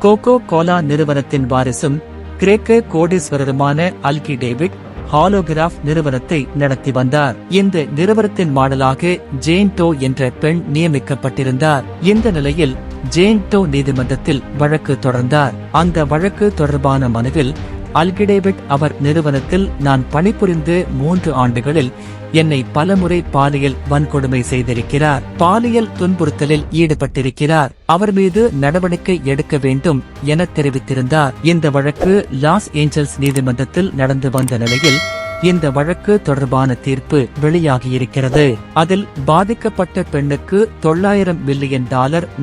Cocoa Cola நிறுவனத்தின் வாரிசும் கிரேக்க கோடீஸ்வரருமான algae David ஹாலோகிராஃப் நிறுவனத்தை நடத்தி வந்தார். இந்த நிறுவனத்தின் மாடலாக ஜேன் டோ என்ற பெண் நியமிக்கப்பட்டிருந்தார். இந்த நிலையில் ஜேன் டோ நீதிமன்றத்தில் வழக்கு தொடர்ந்தார். அந்த வழக்கு தொடர்பான மனுவில் அல்கிடேவிட் அவர் நிறுவனத்தில் நான் பணிபுரிந்து 3 ஆண்டுகளில் என்னை பலமுறை பாலியல் வன்கொடுமை செய்திருக்கிறார், பாலியல் துன்புறுத்தலில் ஈடுபட்டிருக்கிறார், அவர் மீது நடவடிக்கை எடுக்க வேண்டும் என தெரிவித்திருந்தார். இந்த வழக்கு லாஸ் ஏஞ்சல்ஸ் நீதிமன்றத்தில் நடந்து வந்த நிலையில் இந்த வழக்கு தொடர்பான தீர்ப்பு வெளியாகியிருக்கிறது. அதில் பாதிக்கப்பட்ட பெண்ணுக்கு $900 மில்லியன்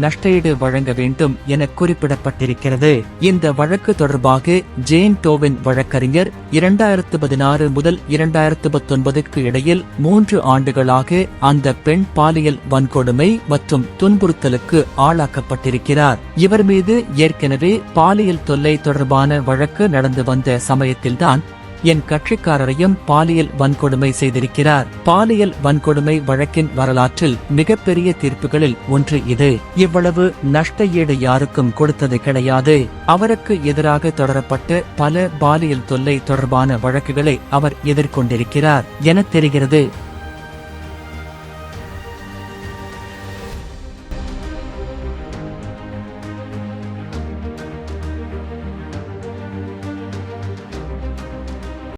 நஷ்டஈடு வழங்க வேண்டும் என குறிப்பிடப்பட்டிருக்கிறது. இந்த வழக்கு தொடர்பாக ஜேன் டோவின் வழக்கறிஞர் 2016 முதல் 2019க்கு இடையில் 3 ஆண்டுகளாக அந்த பெண் பாலியல் வன்கொடுமை மற்றும் துன்புறுத்தலுக்கு ஆளாக்கப்பட்டிருக்கிறார். இவர் மீது ஏற்கனவே பாலியல் தொல்லை தொடர்பான வழக்கு நடந்து வந்த சமயத்தில்தான் என் கட்சிக்காரரையும் பாலியல் வன்கொடுமை செய்திருக்கிறார். பாலியல் வன்கொடுமை வழக்கின் வரலாற்றில் மிகப்பெரிய தீர்ப்புகளில் ஒன்று இது. இவ்வளவு நஷ்ட ஈடு யாருக்கும் கொடுத்தது கிடையாது. அவருக்கு எதிராக தொடரப்பட்ட பல பாலியல் தொல்லை தொடர்பான வழக்குகளை அவர் எதிர்கொண்டிருக்கிறார் என தெரிகிறது.